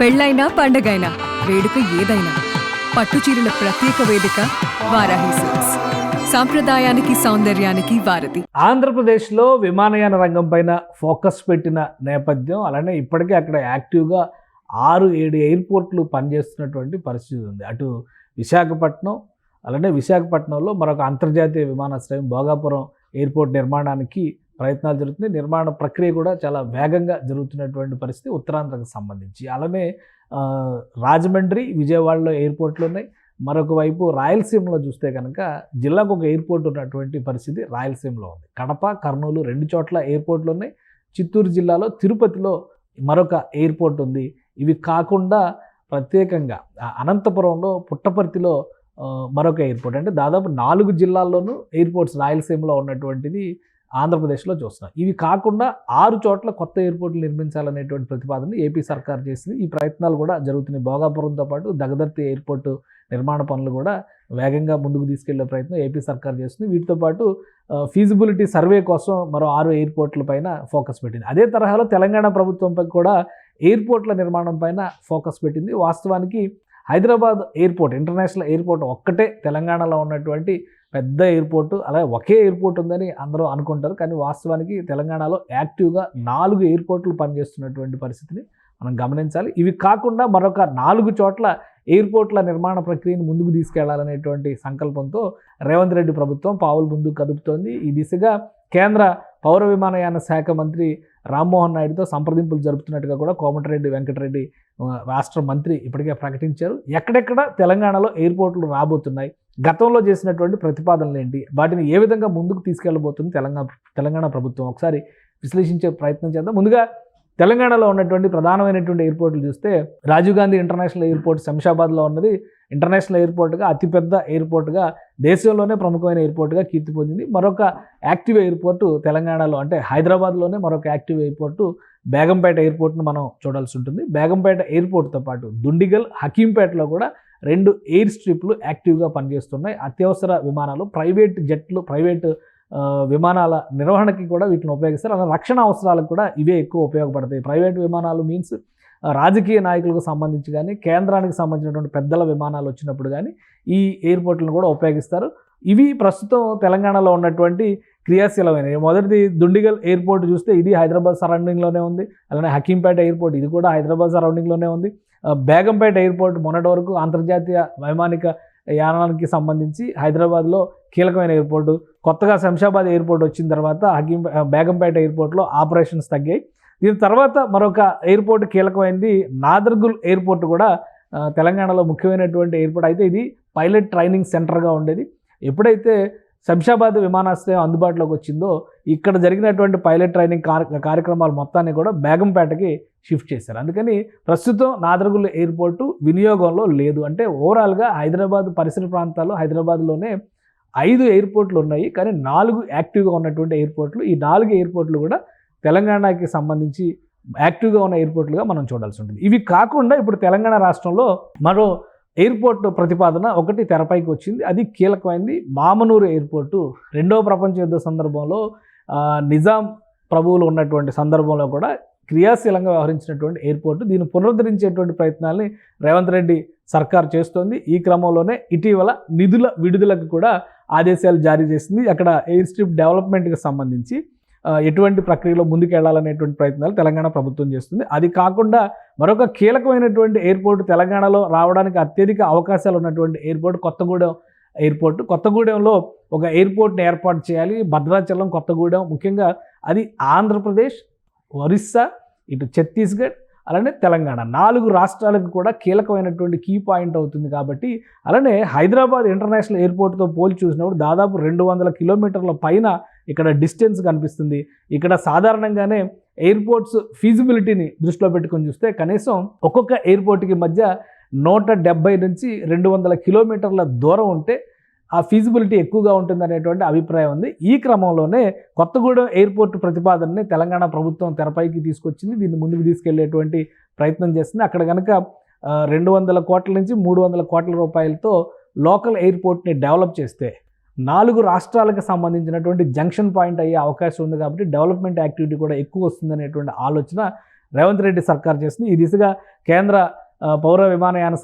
పెళ్ళైనా పండగైనా వేడుక ఏదైనా పట్టుచీరల ప్రత్యేక వేదిక వారాహి సిల్క్స్. సాంప్రదాయానికి సౌందర్యానికి వారధి. ఆంధ్రప్రదేశ్లో విమానయాన రంగం పైన ఫోకస్ పెట్టిన నేపథ్యం, అలానే ఇప్పటికే అక్కడ యాక్టివ్గా 6-7 ఎయిర్పోర్ట్లు పనిచేస్తున్నటువంటి పరిస్థితి ఉంది. అటు విశాఖపట్నం, అలానే విశాఖపట్నంలో మరొక అంతర్జాతీయ విమానాశ్రయం భోగాపురం ఎయిర్పోర్ట్ నిర్మాణానికి ప్రయత్నాలు జరుగుతున్నాయి. నిర్మాణ ప్రక్రియ కూడా చాలా వేగంగా జరుగుతున్నటువంటి పరిస్థితి ఉత్తరాంధ్రకు సంబంధించి. అలానే రాజమండ్రి, విజయవాడలో ఎయిర్పోర్ట్లు ఉన్నాయి. మరొక వైపు రాయలసీమలో చూస్తే కనుక జిల్లాకు ఒక ఎయిర్పోర్ట్ ఉన్నటువంటి పరిస్థితి రాయలసీమలో ఉంది. కడప, కర్నూలు 2 చోట్ల ఎయిర్పోర్ట్లు ఉన్నాయి. చిత్తూరు జిల్లాలో తిరుపతిలో మరొక ఎయిర్పోర్ట్ ఉంది. ఇవి కాకుండా ప్రత్యేకంగా అనంతపురంలో పుట్టపర్తిలో మరొక ఎయిర్పోర్ట్, అంటే దాదాపు 4 జిల్లాల్లోనూ ఎయిర్పోర్ట్స్ రాయలసీమలో ఉన్నటువంటిది ఆంధ్రప్రదేశ్లో చూస్తున్నాం. ఇవి కాకుండా 6 చోట్ల కొత్త ఎయిర్పోర్ట్లు నిర్మించాలనేటువంటి ప్రతిపాదన ఏపీ సర్కార్ చేసింది. ఈ ప్రయత్నాలు కూడా జరుగుతున్నాయి. భోగాపురంతో పాటు దగదర్తి ఎయిర్పోర్టు నిర్మాణ పనులు కూడా వేగంగా ముందుకు తీసుకెళ్లే ప్రయత్నం ఏపీ సర్కార్ చేస్తుంది. వీటితో పాటు ఫీజిబిలిటీ సర్వే కోసం మరో 6 ఎయిర్పోర్ట్ల పైన ఫోకస్ పెట్టింది. అదే తరహాలో తెలంగాణ ప్రభుత్వంపై కూడా ఎయిర్పోర్ట్ల నిర్మాణం పైన ఫోకస్ పెట్టింది. వాస్తవానికి హైదరాబాద్ ఎయిర్పోర్ట్, ఇంటర్నేషనల్ ఎయిర్పోర్ట్ ఒక్కటే తెలంగాణలో ఉన్నటువంటి పెద్ద ఎయిర్పోర్టు. అలాగే ఒకే ఎయిర్పోర్ట్ ఉందని అందరూ అనుకుంటారు, కానీ వాస్తవానికి తెలంగాణలో యాక్టివ్గా 4 ఎయిర్పోర్ట్లు పనిచేస్తున్నటువంటి పరిస్థితిని మనం గమనించాలి. ఇవి కాకుండా మరొక 4 చోట్ల ఎయిర్పోర్ట్ల నిర్మాణ ప్రక్రియను ముందుకు తీసుకెళ్లాలనేటువంటి సంకల్పంతో రేవంత్ రెడ్డి ప్రభుత్వం పావులు ముందుకు కదుపుతోంది. ఈ దిశగా కేంద్ర పౌర విమానయాన శాఖ మంత్రి రామ్మోహన్ నాయుడుతో సంప్రదింపులు జరుపుతున్నట్టుగా కూడా కోమటిరెడ్డి వెంకటరెడ్డి రాష్ట్ర మంత్రి ఇప్పటికే ప్రకటించారు. ఎక్కడెక్కడ తెలంగాణలో ఎయిర్పోర్ట్లు రాబోతున్నాయి, గతంలో చేసినటువంటి ప్రతిపాదనలు ఏంటి, వాటిని ఏ విధంగా ముందుకు తీసుకెళ్లబోతుంది తెలంగాణ ప్రభుత్వం, ఒకసారి విశ్లేషించే ప్రయత్నం చేద్దాం. ముందుగా తెలంగాణలో ఉన్నటువంటి ప్రధానమైనటువంటి ఎయిర్పోర్ట్లు చూస్తే రాజీవ్ గాంధీ ఇంటర్నేషనల్ ఎయిర్పోర్ట్ శంషాబాద్లో ఉన్నది ఇంటర్నేషనల్ ఎయిర్పోర్ట్గా, అతిపెద్ద ఎయిర్పోర్ట్గా, దేశంలోనే ప్రముఖమైన ఎయిర్పోర్ట్గా కీర్తి పొందింది. మరొక యాక్టివ్ ఎయిర్పోర్టు తెలంగాణలో, అంటే హైదరాబాద్లోనే మరొక యాక్టివ్ ఎయిర్పోర్టు బేగంపేట ఎయిర్పోర్ట్ను మనం చూడాల్సి ఉంటుంది. బేగంపేట ఎయిర్పోర్ట్తో పాటు దుండిగల్, హకీంపేటలో కూడా 2 ఎయిర్ స్ట్రిప్లు యాక్టివ్గా పనిచేస్తున్నాయి. అత్యవసర విమానాలు, ప్రైవేట్ జట్లు, ప్రైవేటు విమానాల నిర్వహణకి కూడా వీటిని ఉపయోగిస్తారు. అలా రక్షణ అవసరాలకు కూడా ఇవే ఎక్కువ ఉపయోగపడతాయి. ప్రైవేట్ విమానాలు మీన్స్ రాజకీయ నాయకులకు సంబంధించి కానీ, కేంద్రానికి సంబంధించినటువంటి పెద్దల విమానాలు వచ్చినప్పుడు కానీ ఈ ఎయిర్పోర్ట్లను కూడా ఉపయోగిస్తారు. ఇవి ప్రస్తుతం తెలంగాణలో ఉన్నటువంటి క్రియాశీలమైనవి. మొదటిది దుండిగల్ ఎయిర్పోర్ట్ చూస్తే ఇది హైదరాబాద్ సరౌండింగ్లోనే ఉంది. అలానే హకీంపేట ఎయిర్పోర్ట్, ఇది కూడా హైదరాబాద్ సరౌండింగ్లోనే ఉంది. బేగంపేట ఎయిర్పోర్ట్ మొన్నటి వరకు అంతర్జాతీయ వైమానిక యానానికి సంబంధించి హైదరాబాద్లో కీలకమైన ఎయిర్పోర్టు. కొత్తగా శంషాబాద్ ఎయిర్పోర్ట్ వచ్చిన తర్వాత బేగంపేట ఎయిర్పోర్ట్లో ఆపరేషన్స్ తగ్గాయి. దీని తర్వాత మరొక ఎయిర్పోర్ట్ కీలకమైంది నాదర్గుల్ ఎయిర్పోర్ట్ కూడా తెలంగాణలో ముఖ్యమైనటువంటి ఎయిర్పోర్ట్. అయితే ఇది పైలట్ ట్రైనింగ్ సెంటర్గా ఉండేది. ఎప్పుడైతే శంషాబాద్ విమానాశ్రయం అందుబాటులోకి వచ్చిందో ఇక్కడ జరిగినటువంటి పైలట్ ట్రైనింగ్ కార్యక్రమాలు మొత్తాన్ని కూడా బేగంపేటకి షిఫ్ట్ చేశారు. అందుకని ప్రస్తుతం నాదర్గుల్ ఎయిర్పోర్టు వినియోగంలో లేదు. అంటే ఓవరాల్గా హైదరాబాద్ పరిసర ప్రాంతాల్లో హైదరాబాద్లోనే 5 ఎయిర్పోర్ట్లు ఉన్నాయి, కానీ 4 యాక్టివ్గా ఉన్నటువంటి ఎయిర్పోర్ట్లు. ఈ 4 ఎయిర్పోర్ట్లు కూడా తెలంగాణకి సంబంధించి యాక్టివ్గా ఉన్న ఎయిర్పోర్ట్లుగా మనం చూడాల్సి ఉంటుంది. ఇవి కాకుండా ఇప్పుడు తెలంగాణ రాష్ట్రంలో మరో ఎయిర్పోర్ట్ ప్రతిపాదన ఒకటి తెరపైకి వచ్చింది. అది కీలకమైంది. మామనూరు ఎయిర్పోర్టు 2వ ప్రపంచ యుద్ధ సందర్భంలో నిజాం ప్రభువులు ఉన్నటువంటి సందర్భంలో కూడా క్రియాశీలంగా వ్యవహరించినటువంటి ఎయిర్పోర్టు. దీన్ని పునరుద్ధరించేటువంటి ప్రయత్నాల్ని రేవంత్ రెడ్డి సర్కార్ చేస్తోంది. ఈ క్రమంలోనే ఇటీవల నిధుల విడుదలకు కూడా ఆదేశాలు జారీ చేసింది. అక్కడ ఎయిర్ స్ట్రిప్ డెవలప్మెంట్కి సంబంధించి ఎటువంటి ప్రక్రియలో ముందుకెళ్లాలనేటువంటి ప్రయత్నాలు తెలంగాణ ప్రభుత్వం చేస్తుంది. అది కాకుండా మరొక కీలకమైనటువంటి ఎయిర్పోర్ట్ తెలంగాణలో రావడానికి అత్యధిక అవకాశాలు ఉన్నటువంటి ఎయిర్పోర్ట్ కొత్తగూడెం ఎయిర్పోర్ట్. కొత్తగూడెంలో ఒక ఎయిర్పోర్ట్ని ఏర్పాటు చేయాలి. భద్రాచలం, కొత్తగూడెం, ముఖ్యంగా అది ఆంధ్రప్రదేశ్, ఒరిస్సా, ఇటు ఛత్తీస్గఢ్, అలానే తెలంగాణ 4 రాష్ట్రాలకు కూడా కీలకమైనటువంటి కీ పాయింట్ అవుతుంది. కాబట్టి అలానే హైదరాబాద్ ఇంటర్నేషనల్ ఎయిర్పోర్ట్తో పోల్చి చూసినప్పుడు దాదాపు 200 కిలోమీటర్ల పైన ఇక్కడ డిస్టెన్స్ కనిపిస్తుంది. ఇక్కడ సాధారణంగానే ఎయిర్పోర్ట్స్ ఫీజిబిలిటీని దృష్టిలో పెట్టుకొని చూస్తే కనీసం ఒక్కొక్క ఎయిర్పోర్ట్కి మధ్య 170 నుంచి 200 కిలోమీటర్ల దూరం ఉంటే ఆ ఫీజిబిలిటీ ఎక్కువగా ఉంటుందనేటువంటి అభిప్రాయం ఉంది. ఈ క్రమంలోనే కొత్తగూడెం ఎయిర్పోర్ట్ ప్రతిపాదనని తెలంగాణ ప్రభుత్వం తెరపైకి తీసుకొచ్చింది. దీన్ని ముందుకు తీసుకెళ్లేటువంటి ప్రయత్నం చేస్తుంది. అక్కడ కనుక 200 కోట్ల నుంచి 300 కోట్ల రూపాయలతో లోకల్ ఎయిర్పోర్ట్ని డెవలప్ చేస్తే 4 రాష్ట్రాలకు సంబంధించినటువంటి జంక్షన్ పాయింట్ అయ్యే అవకాశం ఉంది. కాబట్టి డెవలప్మెంట్ యాక్టివిటీ కూడా ఎక్కువ వస్తుందనేటువంటి ఆలోచన రేవంత్ రెడ్డి సర్కార్ చేస్తుంది. ఈ దిశగా కేంద్ర పౌర విమానయాన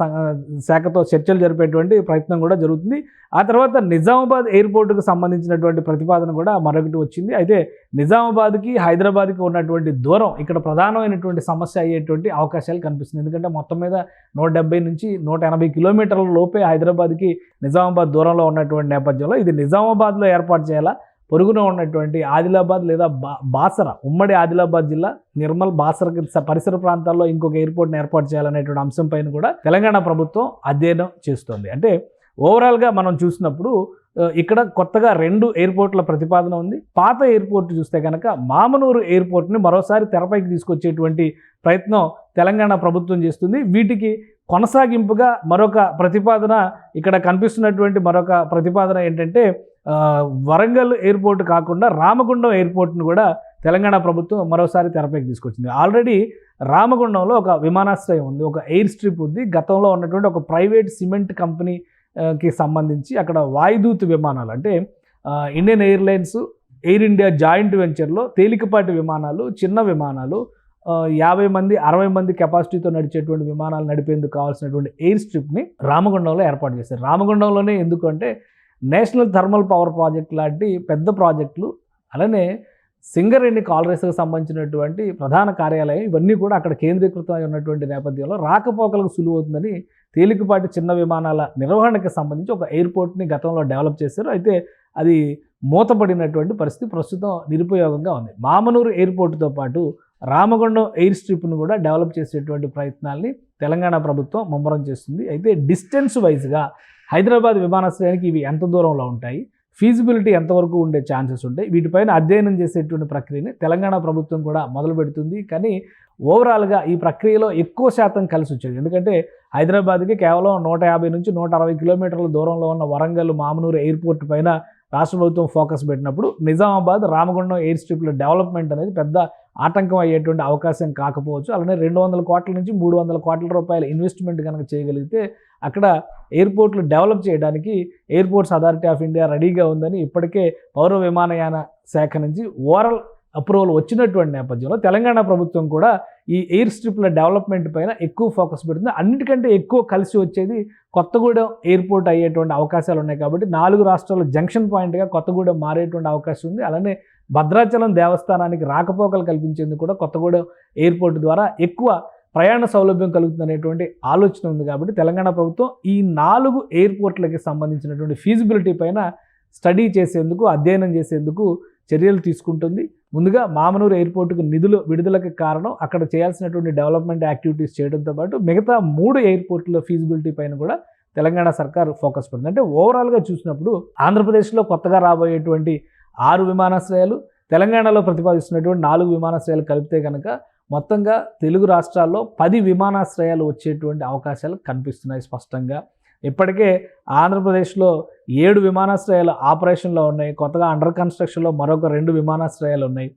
శాఖతో చర్చలు జరిపేటువంటి ప్రయత్నం కూడా జరుగుతుంది. ఆ తర్వాత నిజామాబాద్ ఎయిర్పోర్టుకు సంబంధించినటువంటి ప్రతిపాదన కూడా మరొకటి వచ్చింది. అయితే నిజామాబాద్కి హైదరాబాద్కి ఉన్నటువంటి దూరం ఇక్కడ ప్రధానమైనటువంటి సమస్య అయ్యేటువంటి అవకాశాలు కనిపిస్తుంది. ఎందుకంటే మొత్తం మీద 170 నుంచి 180 కిలోమీటర్ల లోపే హైదరాబాద్కి నిజామాబాద్ దూరంలో ఉన్నటువంటి నేపథ్యంలో ఇది నిజామాబాద్లో ఏర్పాటు చేయాలా, పొరుగున ఉన్నటువంటి ఆదిలాబాద్ లేదా బాసర, ఉమ్మడి ఆదిలాబాద్ జిల్లా నిర్మల్ బాసరకి పరిసర ప్రాంతాల్లో ఇంకొక ఎయిర్పోర్ట్ని ఏర్పాటు చేయాలనేటువంటి అంశం పైన కూడా తెలంగాణ ప్రభుత్వం అధ్యయనం చేస్తోంది. అంటే ఓవరాల్గా మనం చూసినప్పుడు ఇక్కడ కొత్తగా 2 ఎయిర్పోర్ట్ల ప్రతిపాదన ఉంది. పాత ఎయిర్పోర్ట్ చూస్తే కనుక మామనూరు ఎయిర్పోర్ట్ని మరోసారి తెరపైకి తీసుకొచ్చేటువంటి ప్రయత్నం తెలంగాణ ప్రభుత్వం చేస్తుంది. వీటికి కొనసాగింపుగా మరొక ప్రతిపాదన ఇక్కడ కనిపిస్తున్నటువంటి మరొక ప్రతిపాదన ఏంటంటే వరంగల్ ఎయిర్పోర్ట్ కాకుండా రామగుండం ఎయిర్పోర్ట్ను కూడా తెలంగాణ ప్రభుత్వం మరోసారి తెరపైకి తీసుకొచ్చింది. ఆల్రెడీ రామగుండంలో ఒక విమానాశ్రయం ఉంది, ఒక ఎయిర్ స్ట్రిప్ ఉంది. గతంలో ఉన్నటువంటి ఒక ప్రైవేట్ సిమెంట్ కంపెనీకి సంబంధించి అక్కడ వాయుదూత్ విమానాలు అంటే Indian airlines, air India joint వెంచర్లో తేలికపాటి విమానాలు, చిన్న విమానాలు 50 మంది 60 మంది కెపాసిటీతో నడిచేటువంటి విమానాలు నడిపేందుకు కావాల్సినటువంటి ఎయిర్ స్ట్రిప్ని రామగుండంలో ఏర్పాటు చేశారు. రామగుండంలోనే ఎందుకంటే నేషనల్ థర్మల్ పవర్ ప్రాజెక్ట్ లాంటి పెద్ద ప్రాజెక్టులు, అలానే సింగరేణి కాలరీస్కి సంబంధించినటువంటి ప్రధాన కార్యాలయం ఇవన్నీ కూడా అక్కడ కేంద్రీకృతమై ఉన్నటువంటి నేపథ్యంలో రాకపోకలకు సులువు అవుతుందని తేలికపాటి చిన్న విమానాల నిర్వహణకు సంబంధించి ఒక ఎయిర్పోర్ట్ని గతంలో డెవలప్ చేశారు. అయితే అది మూతపడినటువంటి పరిస్థితి ప్రస్తుతం నిరుపయోగంగా ఉంది. మామనూరు ఎయిర్పోర్టుతో పాటు రామగుండం ఎయిర్ స్ట్రిప్ను కూడా డెవలప్ చేసేటువంటి ప్రయత్నాల్ని తెలంగాణ ప్రభుత్వం ముమ్మరం చేస్తుంది. అయితే డిస్టెన్స్ వైజ్గా హైదరాబాద్ విమానాశ్రయానికి ఇవి ఎంత దూరంలో ఉంటాయి, ఫీజిబిలిటీ ఎంతవరకు ఉండే ఛాన్సెస్ ఉంటాయి, వీటిపైన అధ్యయనం చేసేటువంటి ప్రక్రియని తెలంగాణ ప్రభుత్వం కూడా మొదలు పెడుతుంది. కానీ ఓవరాల్గా ఈ ప్రక్రియలో ఎక్కువ శాతం కలిసి వచ్చేది. ఎందుకంటే హైదరాబాద్కి కేవలం 150 నుంచి 160 కిలోమీటర్ల దూరంలో ఉన్న వరంగల్ మామనూరు ఎయిర్పోర్ట్ పైన రాష్ట్ర ప్రభుత్వం ఫోకస్ పెట్టినప్పుడు నిజామాబాద్ రామగుండం ఎయిర్ స్ట్రిప్ల డెవలప్మెంట్ అనేది పెద్ద ఆటంకం అయ్యేటువంటి అవకాశం కాకపోవచ్చు. అలానే 200 కోట్ల నుంచి 300 కోట్ల రూపాయల ఇన్వెస్ట్మెంట్ కనుక చేయగలిగితే అక్కడ ఎయిర్పోర్ట్లు డెవలప్ చేయడానికి ఎయిర్పోర్ట్స్ అథారిటీ ఆఫ్ ఇండియా రెడీగా ఉందని ఇప్పటికే పౌర విమానయాన శాఖ నుంచి ఓవరాల్ అప్రూవల్ వచ్చినటువంటి నేపథ్యంలో తెలంగాణ ప్రభుత్వం కూడా ఈ ఎయిర్ స్ట్రిప్ల డెవలప్మెంట్ పైన ఎక్కువ ఫోకస్ పెడుతుంది. అన్నిటికంటే ఎక్కువ కలిసి వచ్చేది కొత్తగూడెం ఎయిర్పోర్ట్ అయ్యేటువంటి అవకాశాలు ఉన్నాయి. కాబట్టి 4 రాష్ట్రాల జంక్షన్ పాయింట్గా కొత్తగూడెం మారేటువంటి అవకాశం ఉంది. అలానే భద్రాచలం దేవస్థానానికి రాకపోకలు కల్పించేందుకు కూడా కొత్తగూడెం ఎయిర్పోర్ట్ ద్వారా ఎక్కువ ప్రయాణ సౌలభ్యం కలుగుతుందనేటువంటి ఆలోచన ఉంది. కాబట్టి తెలంగాణ ప్రభుత్వం ఈ 4 ఎయిర్పోర్ట్లకి సంబంధించినటువంటి ఫీజిబిలిటీ పైన స్టడీ చేసేందుకు, అధ్యయనం చేసేందుకు చర్యలు తీసుకుంటుంది. ముందుగా మామనూరు ఎయిర్పోర్టుకు నిధులు విడుదలకు కారణం అక్కడ చేయాల్సినటువంటి డెవలప్మెంట్ యాక్టివిటీస్ చేయడంతో పాటు మిగతా 3 ఎయిర్పోర్టుల ఫీజిబిలిటీ పైన కూడా తెలంగాణ సర్కార్ ఫోకస్ పెడుతుంది. అంటే ఓవరాల్గా చూసినప్పుడు ఆంధ్రప్రదేశ్లో కొత్తగా రాబోయేటువంటి 6 విమానాశ్రయాలు, తెలంగాణలో ప్రతిపాదిస్తున్నటువంటి 4 విమానాశ్రయాలు కలిపితే కనుక మొత్తంగా తెలుగు రాష్ట్రాల్లో 10 విమానాశ్రయాలు వచ్చేటువంటి అవకాశాలు కనిపిస్తున్నాయి స్పష్టంగా. ఇప్పటికే ఆంధ్రప్రదేశ్లో 7 విమానాశ్రయాలు ఆపరేషన్లో ఉన్నాయి. కొత్తగా అండర్ కన్స్ట్రక్షన్లో మరొక 2 విమానాశ్రయాలు ఉన్నాయి.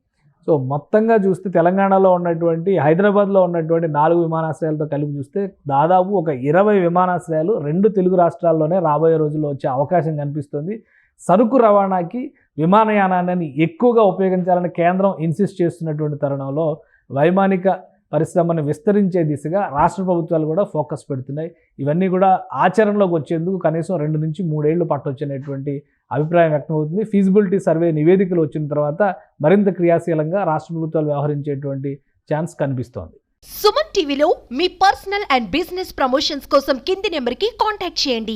సో మొత్తంగా చూస్తే తెలంగాణలో ఉన్నటువంటి, హైదరాబాద్లో ఉన్నటువంటి 4 విమానాశ్రయాలతో కలిపి చూస్తే దాదాపు ఒక 20 విమానాశ్రయాలు 2 తెలుగు రాష్ట్రాల్లోనే రాబోయే రోజుల్లో వచ్చే అవకాశం కనిపిస్తుంది. సరుకు రవాణాకి విమానయానాన్ని ఎక్కువగా ఉపయోగించాలని కేంద్రం ఇన్సిస్ట్ చేస్తున్నటువంటి తరుణంలో వైమానిక పరిశ్రమను విస్తరించే దిశగా రాష్ట్ర ప్రభుత్వాలు కూడా ఫోకస్ పెడుతున్నాయి. ఇవన్నీ కూడా ఆచరణలోకి వచ్చేందుకు కనీసం 2 నుంచి 3 ఏళ్లు పట్టొచ్చనేటువంటి అభిప్రాయం వ్యక్తమవుతుంది. ఫీజిబిలిటీ సర్వే నివేదికలు వచ్చిన తర్వాత మరింత క్రియాశీలంగా రాష్ట్ర ప్రభుత్వాలు వ్యవహరించేటువంటి ఛాన్స్ కనిపిస్తోంది. సుమన్ టీవీలో మీ పర్సనల్ అండ్ బిజినెస్ ప్రమోషన్స్ కోసం కింది నెంబర్కి కాంటాక్ట్ చేయండి.